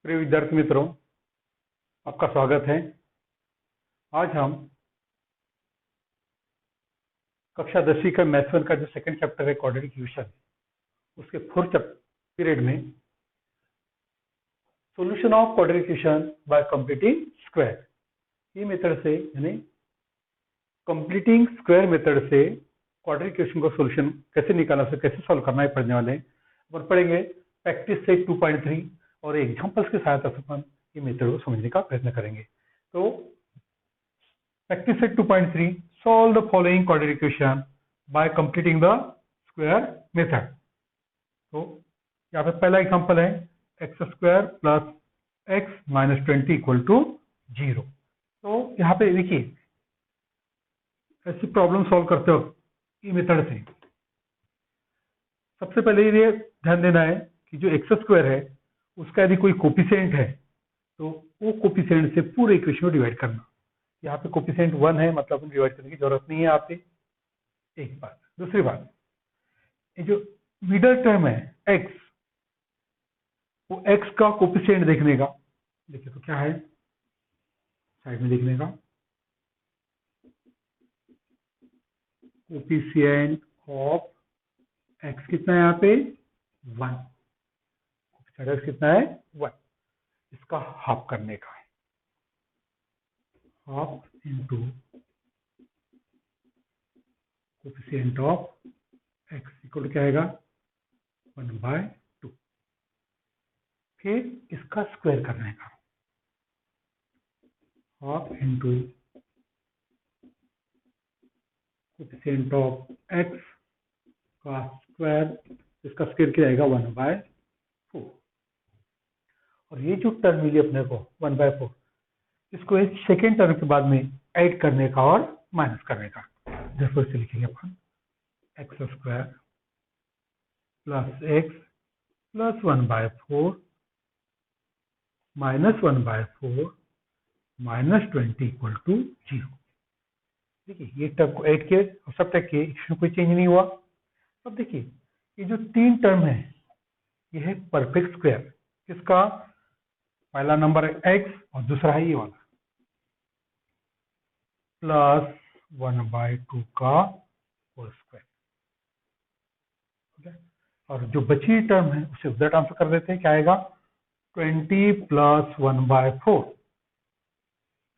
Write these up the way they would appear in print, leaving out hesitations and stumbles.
प्रिय विद्यार्थी मित्रों, आपका स्वागत है। आज हम कक्षा 10वीं का मैथ्स 1 का जो सेकंड चैप्टर है क्वाड्रेटिक इक्वेशन, उसके फोर्थ पीरियड में solution of quadratic equation by completing square, ये मेथड से यानी कंप्लीटिंग स्क्वायर मेथड से क्वाड्रेटिक इक्वेशन का सॉल्यूशन कैसे निकालना से कैसे सॉल्व करना है पढ़ने वाले हैं। अपन पढ़ेंगे प्रैक्टिस से 2.3 और एग्जांपल्स की सहायता से अपन ये मेथड को समझने का प्रयत्न करेंगे। तो practice set 2.3 solve the following quadratic equation by completing the square method. तो यहाँ पे पहला एग्जांपल है x square plus x minus 20 equal to 0। तो यहाँ पे देखिए ऐसी प्रॉब्लम सॉल्व करते हो ये मेथड से सबसे पहले ये ध्यान देना है कि जो एक्स स्क्वायर है उसका यदि कोई कोफिशिएंट है तो वो कोफिशिएंट से पूरे इक्वेशन को डिवाइड करना। यहाँ पे कोफिशिएंट 1 है, मतलब डिवाइड करने की जरूरत नहीं है यहाँ पे। एक बात। दूसरी बात, ये जो मिडल टर्म है x, वो x का कोफिशिएंट देखने का, देखिए तो क्या है साइड में देखने का, कोफिशिएंट ऑफ x कितना है यहाँ पे 1, कोफिशिएंट x कितना है 1, इसका हाफ करने का है, half into coefficient of x equal क्या आएगा 1/2। फिर इसका स्क्वायर करने का, half into coefficient of x का स्क्वायर, इसका स्क्वायर क्या आएगा 1/4। और ये जो टर्म मिली अपने को 1/4, इसको एक सेकेंड टर्म के बाद में ऐड करने का और माइनस करने का। जैसे इसे लिखेंगे अपन X square plus X plus 1/4 minus 1/4 minus 20 equal to 0। देखिए ये टर्म को ऐड किए और सब तक किए, इसमें कोई चेंज नहीं हुआ। अब देखिए ये जो तीन टर्म है ये है परफेक्ट स्क्वायर, किसका, पहला नंबर है x और दूसरा है ये वाला प्लस 1/2 का होल स्क्वायर। और जो बची टर्म है उसे उधर ट्रांसफर कर देते हैं, क्या आएगा 20 प्लस 1/4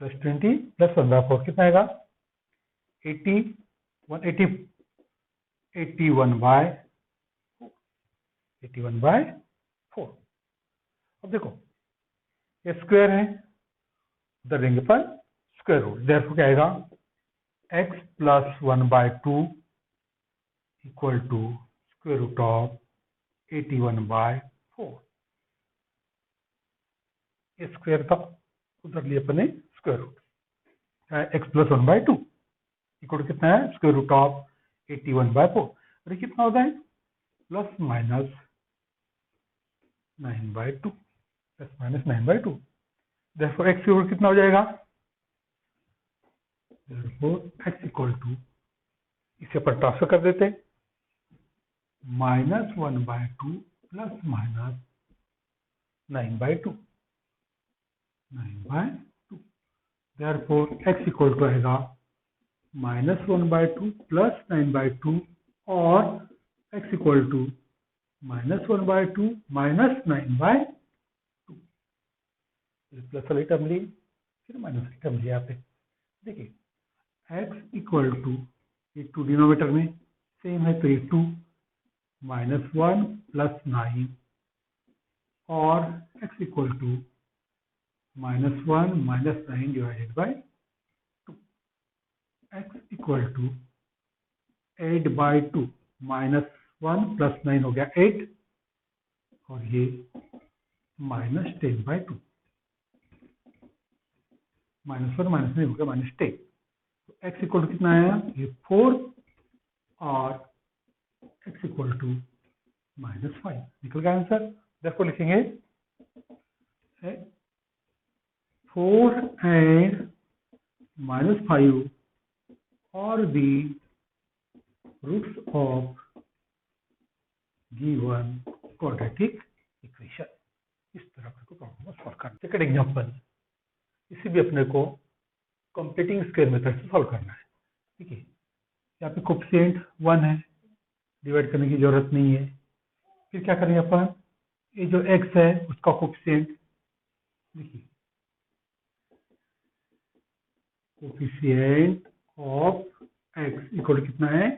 प्लस 20 प्लस 1/4 कितना आएगा 80, 180, 81/4। अब देखो ये स्क्वायर है, उधर देंगे पर स्क्वायर रूट, देयरफॉर क्या आएगा x plus 1/2 equal to square root of 81/4। ये स्क्वायर था, उधर लिए अपने square root, x plus 1/2 equal to कितना है स्क्वायर रूट ऑफ 81/4। और ये कितना होता है plus minus 9/2, plus minus 9/2। Therefore x equal कितना हो जाएगा, देयरफॉर x इक्वल टू, इसे पर ट्रांसफर कर देते -1/2 plus minus 9/2, 9/2। Therefore x equal to आएगा -1/2 प्लस 9/2 और x equal to -1/2 minus 9/2। Plus वाली टर्म ली फिर माइनस वाली टर्म लिया यहाँ पे। देखिए x इक्वल टू, ये 2 डिनोमिनेटर में सेम है तो ये 2 -1 प्लस 9 और x equal to -1 minus 9 divided by 2, x equal to 8/2 -1 plus 9 हो गया 8 और ये -10/2, -1 माइनस 9 हो गया -10। तो x इक्वल टू कितना आया ये 4 और x इक्वल टू -5 निकल गया आंसर। देखो लिखेंगे 4 and -5 are the roots of given quadratic equation। इस तरह का प्रॉब्लम को सॉल्व करना। सेकंड एग्जांपल, इसे भी अपने को कंप्लीटिंग स्क्वायर मेथड से सॉल्व करना है। ठीक है, यहाँ पे कोफिशिएंट 1 है, डिवाइड करने की जरूरत नहीं है। फिर क्या करेंगे अपन, ये जो x है उसका कोफिशिएंट देखिए, कोफिशिएंट ऑफ x इक्वल कितना है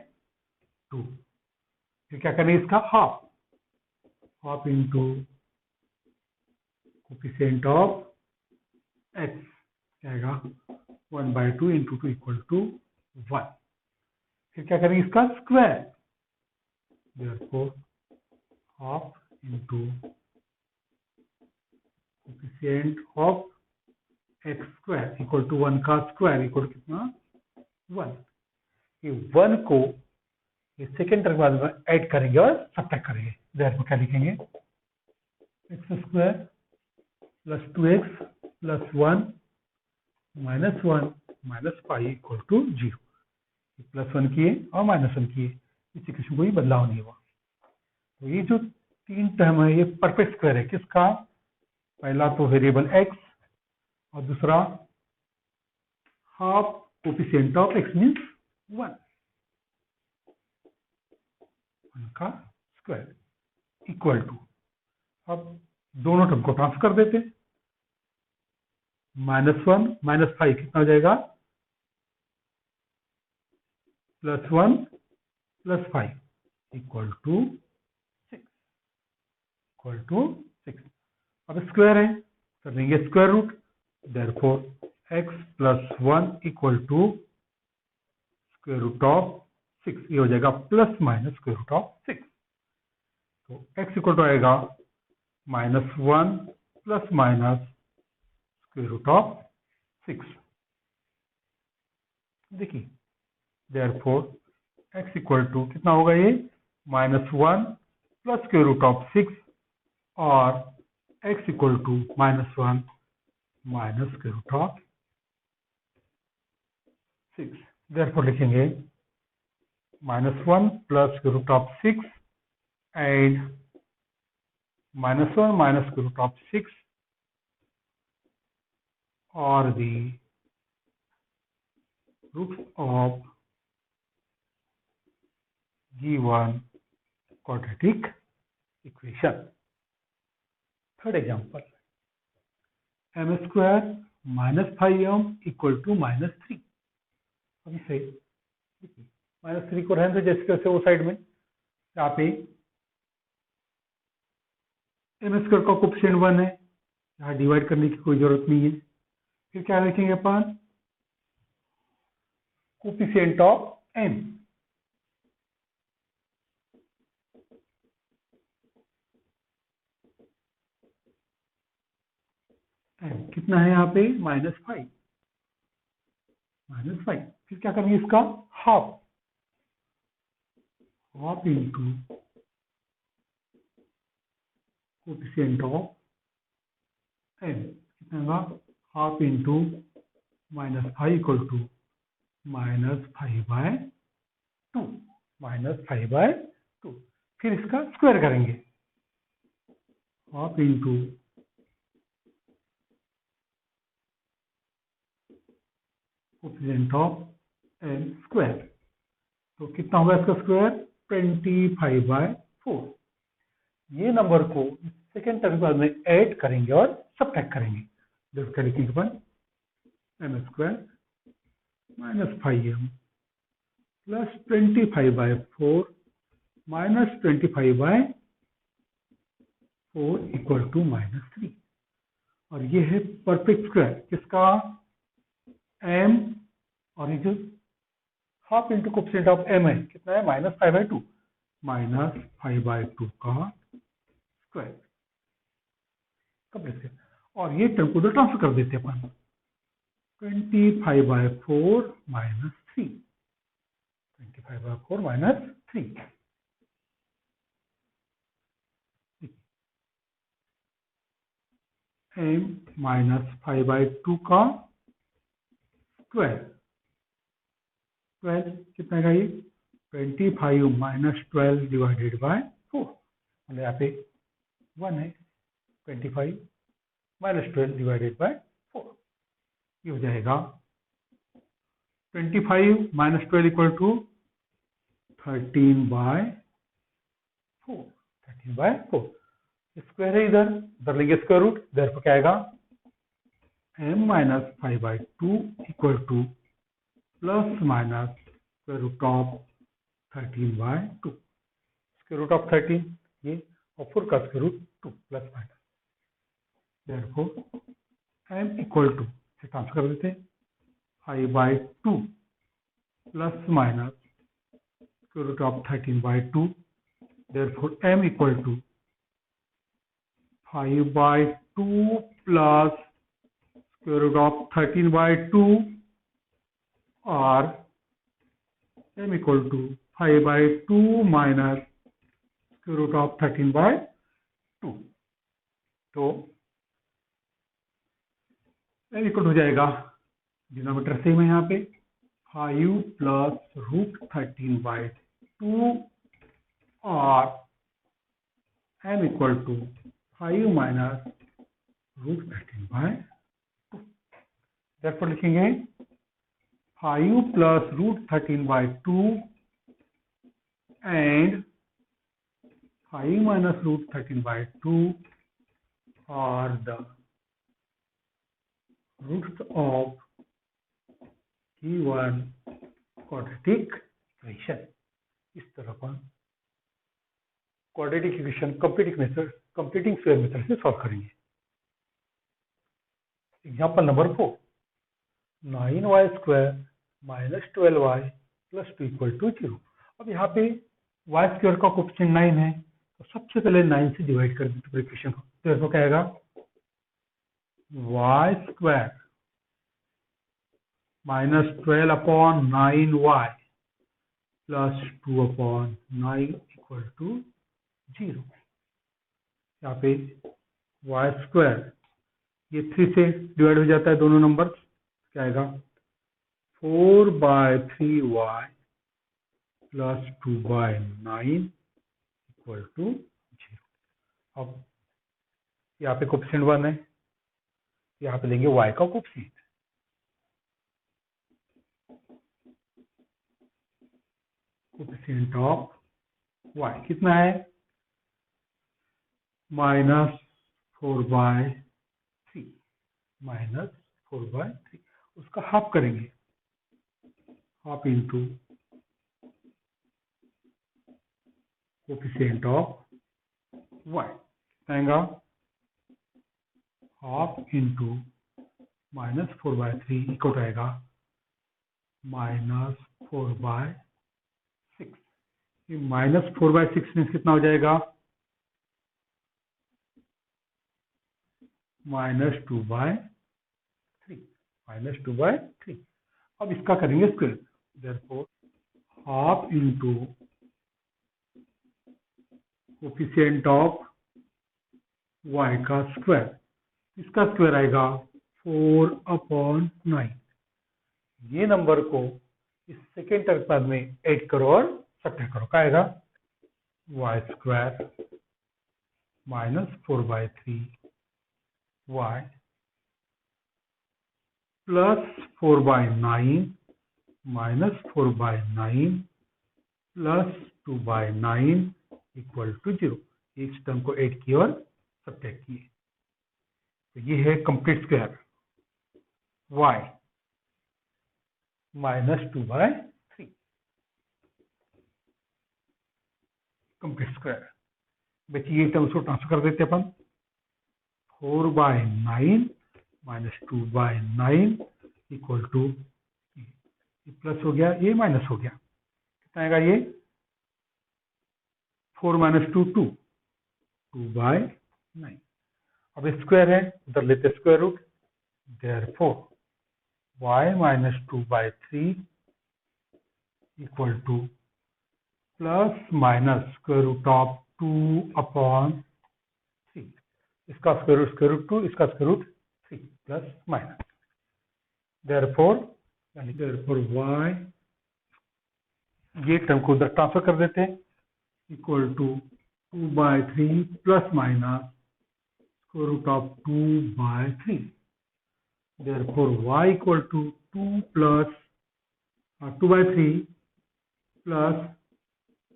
2। फिर क्या करेंगे, इसका half into coefficient of x क्या आएगा 1/2 इंटू 2 इक्वल टू 1। फिर क्या करेंगे, इसका square, therefore half into coefficient of x square equal to 1 का स्क्वायर इक्वल टू कितना 1। ये 1 को ये सेकेंड टर्म बाद में ऐड करेंगे और सब्ट्रैक्ट करेंगे। therefore क्या लिखेंगे, x square plus 2x plus 1 minus 1 minus 5 equal to 0। Plus 1 किए और माइनस 1 किए, इस इक्वेशन कोई बदलाव नहीं हुआ। तो ये जो तीन टर्म है ये परफेक्ट स्क्वायर है किसका, पहला तो वेरिएबल x और दूसरा half coefficient of x means 1 का स्क्वायर इक्वल टू, अब दोनों टर्म को ट्रांसफर कर देते, -1 -5 कितना हो जाएगा, +1 +5 इक्वल टू 6। अब स्क्वायर है, कर देंगे square root, therefore x + 1 equal to square root of 6। ये हो जाएगा plus minus square root of 6। तो x इक्वल टू आएगा -1 plus minus square root of 6। देखिए, therefore x इक्वल टू कितना होगा, ये -1 प्लस स्क्वायर रूट ऑफ 6 और x equal to -1 minus square root of 6। therefore लिखेंगे -1 plus square root of 6 and -1 minus square root of 6 और the roots of given quadratic equation। Third example, m square -5m equal to -3। अभी से -3 को रहने दो जैसे कैसे वो साइड में, यहाँ पे m स्क्वायर का कोफिशिएंट 1 है, यहाँ डिवाइड करने की कोई जरूरत नहीं है। फिर क्या लिखेंगे अपन, कोफिशिएंट ऑफ m कितना है यहाँ पे -5। फिर क्या करेंगे, इसका half into coefficient of m कितना होगा, हाफ इंटू -5 इक्वल टू -5/2 फिर इसका स्क्वायर करेंगे, half into coefficient of m square, तो कितना होगा इसका स्क्वायर 25/4। ये नंबर को सेकेंड टर्म के बाद में ऐड करेंगे और सब्ट्रैक्ट करेंगे। जब क्या लिखेंगे अपन, m square -5m plus 25/4 minus 25/4 equal to -3। और ये है परफेक्ट स्क्वायर किसका, m, और ये जो half into coefficient of m है कितना है -5/2 का स्क्वायर कंप्लीट। और ये टर्म को ट्रांसफर कर देते हैं अपन, 25/4 -3 m -5/2 का स्क्वायर, 12 कितना है ये 25 -12 डिवाइडेड बाय 4, मतलब यहाँ पे 1 है 25 माइनस 12 डिवाइडेड बाय 4, ये हो जाएगा 25 minus 12 equal to 13 by 4, 13 by 4। Square है इधर लेंगे स्क्वायर रूट, देयरफॉर क्या आएगा m minus 5/2 equal to plus minus square root of 13/2, square root of 13 ये और 4 का square root 2 plus minus, therefore m equal to से ट्रांसफर कर देते 5/2 plus minus square root of 13/2, therefore m equal to 5/2 plus square root of 13/2 or m equal to 5/2 minus square root of 13/2, तो m equal हो जाएगा denominator same है यहाँ पे 5 plus root 13/2 और m equal to 5 minus root 13/2, therefore लिखेंगे 5 plus root 13/2 and 5 minus root 13/2 are the roots of given quadratic equation। इस तरह पर quadratic equation completing square method से सॉल्व करेंगे। Example number 4, 9y square minus 12y plus 2 equal to 0। अब यहाँ पे y square का कोएफिशिएंट 9 है, तो सबसे पहले 9 से डिवाइड कर देते हैं इक्वेशन को, तो इसको क्या आएगा y square minus 12/9y plus 2/9 equal to 0। यहाँ पे y स्क्वायर ये 3 से डिवाइड हो जाता है दोनों नंबर, क्या आएगा 4/3y प्लस 2/9 इक्वल टू 0। अब यहाँ पे कोएफिशिएंट 1 है, यहाँ पे लेंगे y का कोएफिशिएंट, कोएफिशिएंट ऑफ y कितना है -4/3, -4/3, उसका हाफ करेंगे, half into coefficient of y आएगा हाफ इंटू -4/3 इक्वल आएगा -4/6। ये -4/6 मीन्स कितना हो जाएगा -2/3, अब इसका करेंगे square, therefore half into coefficient of y का स्क्वायर, इसका स्क्वायर आएगा 4/9। ये नंबर को इस सेकेंड टर्म पद में ऐड करो और सब्ट्रैक्ट करो, क्या आएगा y square -4/3 y plus 4/9 -4/9 plus 2/9 equal to 0। इस टर्म को ऐड किए और सब्ट्रैक्ट किए, तो ये है complete square y -2/3 complete square. बच्चे ये टर्म को ट्रांसफर कर देते अपन, 4/9 -2/9 इक्वल टू, प्लस हो गया ये माइनस हो गया, कितना आएगा ये 4 - 2 2, 2/9। अब स्क्वायर है, उधर लेते square root, therefore y -2/3 equal to plus minus square root of 2/3, इसका स्क्वायर रूट 2, इसका square root 3 plus minus, therefore y ये टर्म को उधर ट्रांसफर कर देते हैं, equal to 2/3 plus minus square root of 2 by 3. Therefore, y equal to 2 plus 2 by 3 plus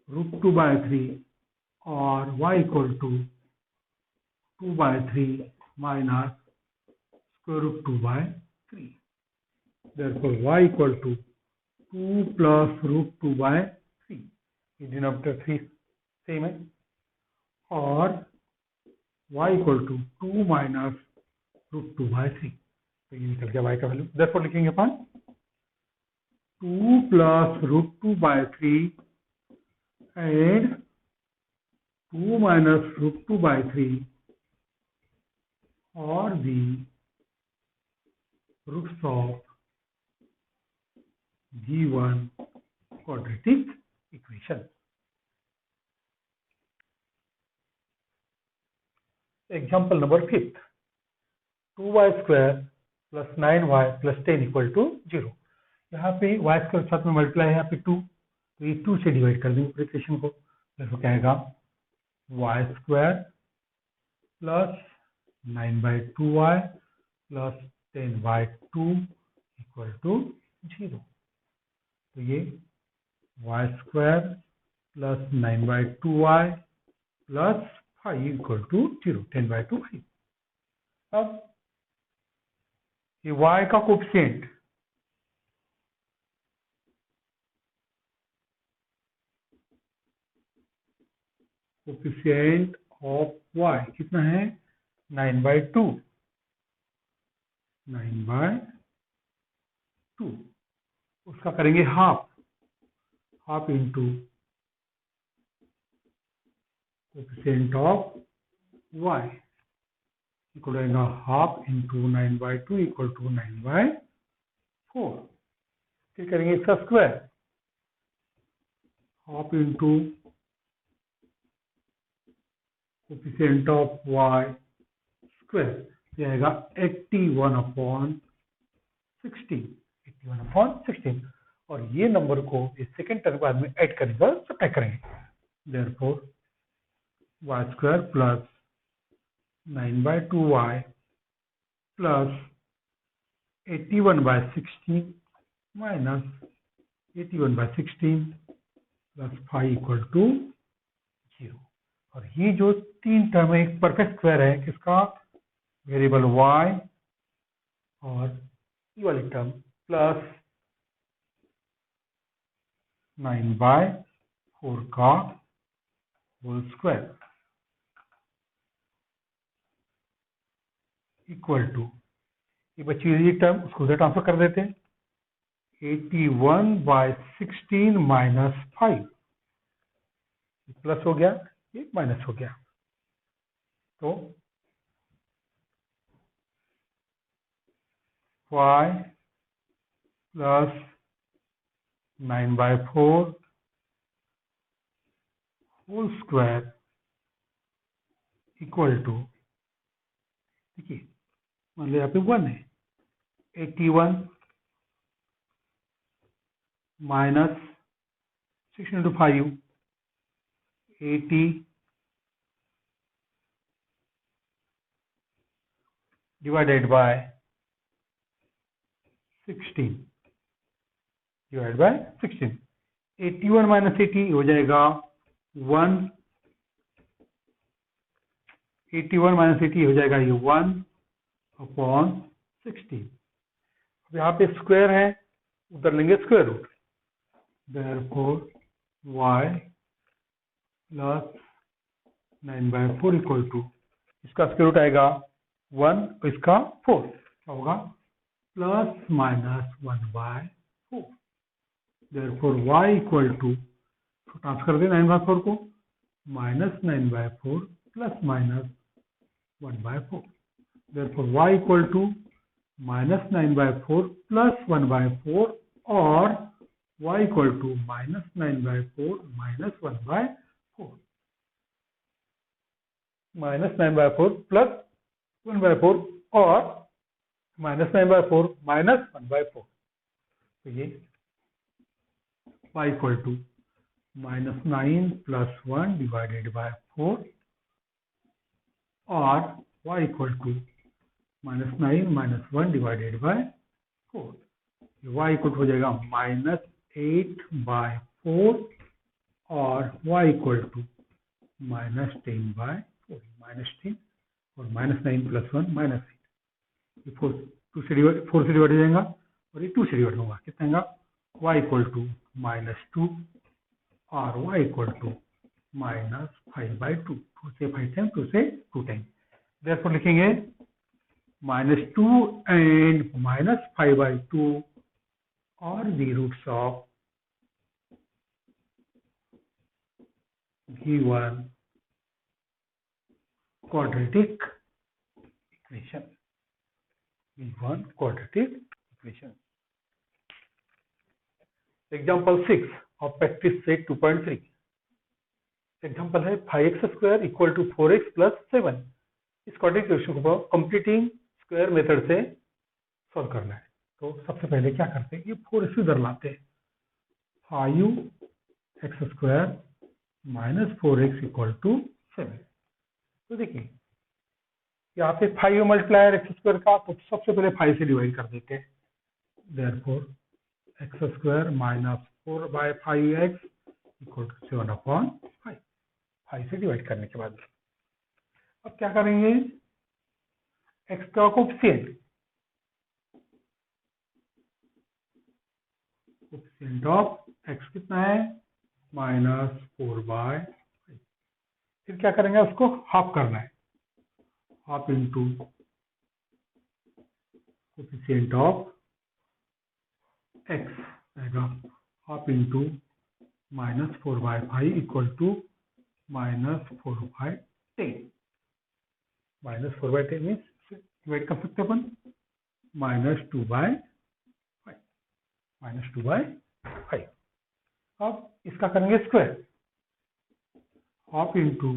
root 2 by 3, or y equal to 2 by 3 minus square root 2 by 3. Therefore, y equal to 2 plus root 2 by 3. ये denominator 3 same है, और y equal to 2 minus root 2 by 3. तो ये निकल गया y का value. Therefore, लिखेंगे अपन 2 plus root 2 by 3 and 2 minus root 2 by 3 or the roots of given quadratic equation. Example number 5th. 2y square plus 9y plus 10 equal to 0. यहाँ पे y square साथ में मल्टीप्लाई है, यहाँ पे 2, तो ये 2 से डिवाइड कर देंगे पूरे इक्वेशन को. तो क्या आएगा y square plus 9/2y plus 10/2 equal to 0. तो ये y square plus 9/2y plus 5 equal to 0, 10/2 5. अब ये y का कोफिशिएंट ऑफ y कितना है 9/2. 9/2 उसका करेंगे half into coefficient of y equal रहेगा हाफ इंटू 9/2 इक्वल टू 9/4. फिर करेंगे इसका square, half into coefficient of y square, ये आएगा 81/16. और ये नंबर को इस सेकेंड टर्म बाद में ऐड करेंगे, सब्ट्रैक्ट करेंगे. Therefore y square plus 9/2y plus 81/16 minus 81/16 plus 5 equal to 0. और ये जो तीन टर्म है एक परफेक्ट स्क्वायर है किसका, वेरिएबल y और ये वाली टर्म प्लस 9/4 का होल स्क्वायर इक्वल टू, ये बची हुई टर्म उसको उधर ट्रांसफर कर देते हैं, 81/16 माइनस 5 प्लस हो गया, ये माइनस हो गया. तो y plus 9/4 whole square equal to, देखिए मान लो यहाँ पे 1 है, 81 minus 6 into 5 80 divided by 16 divide by 16. 81 minus 80 हो जाएगा 1. 81 माइनस 80 हो जाएगा ये 1/16. अब यहाँ पे स्क्वायर है, उधर लेंगे square root. Therefore y plus 9/4 equal to, इसका स्क्वायर रूट आएगा 1 और इसका 4, क्या होगा plus minus 1/4. Therefore y equal to, transfer कर दे 9/4 को, minus 9/4 plus minus 1/4. Therefore, y equal to minus 9/4 plus 1/4 or y equal to minus 9/4 minus 1/4. Minus 9/4 plus 1/4 or minus 9/4 minus 1/4. तो ये y equal to minus 9 plus 1 divided by 4 or y equal to -9 - 1 divided by 4। y equal हो जाएगा -8/4 और y equal to -10/4। -10 और -9 + 1 -8। ये 4 से divide हो जाएगा और ये 2 से डिवाइड होगा। कितना आएगा? y इक्वल टू -2 और y इक्वल टू -5/2। 2 से 5 टाइम, 2 से 2 टाइम। देयरफॉर लिखेंगे -2 and -5/2 are the roots of given quadratic equation. Given quadratic equation. Example 6 of practice set 2.3. Example है 5x² = 4x + 7। इस क्वाड्रेटिक इक्वेशन को कंप्लीटिंग स्क्वायर मेथड से solve करना है। तो सबसे पहले क्या करते हैं, ये 4x इधर लाते हैं। 5x² - 4x = 7। तो देखिए यहाँ पे 5 मल्टीप्लायर x² का, तो सबसे पहले 5 से डिवाइड कर देते हैं। Therefore x² - 4/5x = 7/5। 5 से डिवाइड करने के बाद अब क्या करेंगे, x का कोएफिशिएंट ऑफ x कितना है? -4/5। फिर क्या करेंगे, उसको हाफ करना है। Half into coefficient of x आएगा हाफ इंटू -4/5 = -4/10। -4/10 मीन्स डिवाइड कर सकते अपन -2/5। -2/5। अब इसका करेंगे square. Half into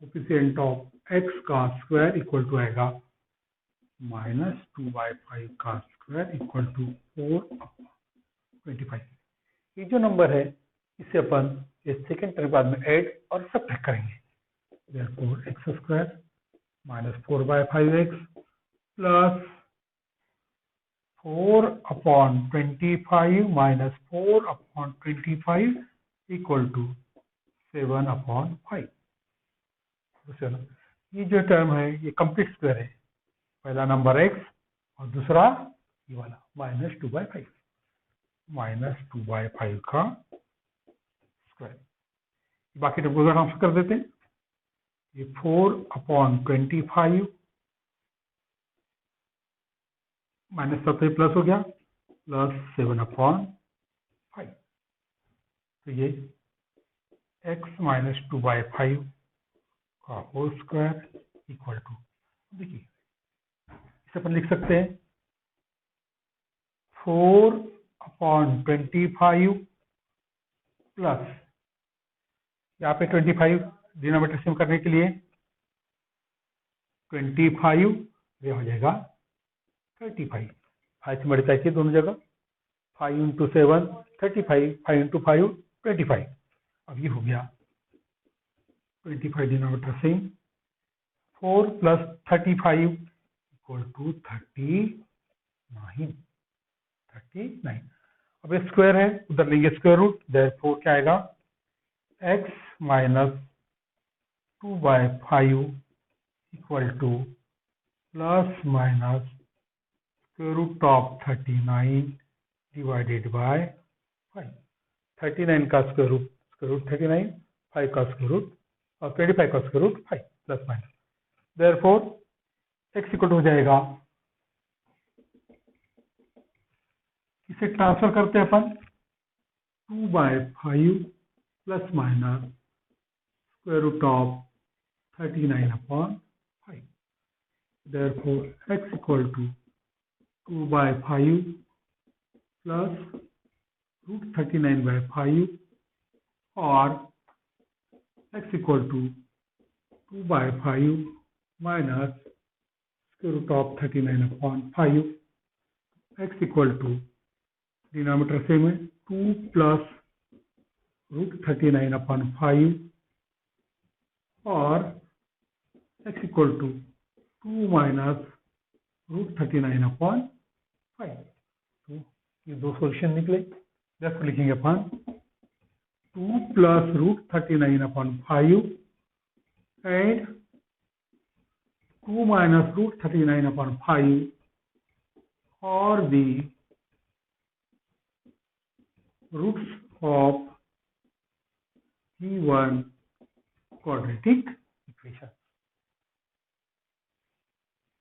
coefficient of x का स्क्वायर इक्वल टू आएगा -2/5 का स्क्वायर इक्वल टू 4/25। ये जो नंबर है इसे अपन इस सेकेंड टर्म बाद में ऐड और सब्ट्रैक्ट करेंगे। Therefore x² - 4/5x plus 4/25 - 4/25 = 7/5। ये जो टर्म है ये कंप्लीट स्क्वायर है। पहला नंबर x और दूसरा ये वाला -2/5। -2/5 का स्क्वायर। बाकी टर्म को ट्रांसफर कर देते हैं। ये 4/25 माइनस सबसे प्लस हो गया प्लस 7/5। तो ये x - 2/5 का होल स्क्वायर इक्वल टू, देखिए इसे अपन लिख सकते हैं 4/25 प्लस यहाँ पे 25 डिनोमिनेटर सेम करने के लिए 25 ये हो जाएगा 35। 5 से मल्टीप्लाई किए दोनों जगह। 5 × 7 35, 5 × 5 25। अब ये हो गया 25 डिनोमिनेटर सेम। 4 + 35 = 39। अब ये स्क्वायर है, उधर लेंगे स्क्वायर रूट। देयरफॉर क्या आएगा, x - 2/5 = ±√39 डिवाइडेड बाय 5। 39 का स्क्वायर रूट 39, 5 का स्क्वायर रूट और 25 का square root 5 plus minus. Therefore x = हो जाएगा, इसे ट्रांसफर करते हैं अपन 2/5 ±√39/5। Therefore x = 2/5 +√39/5 और x = 2/5 -√39/5। x = डिनोमिनेटर सेम है 2 + √39/5 और x equal to 2 minus root 39 upon 5। तो ये दो सोल्यूशन निकले। लेफ्ट लिखेंगे अपन 2 plus root 39 upon 5 and 2 minus root 39 upon 5 or the roots of given quadratic equation।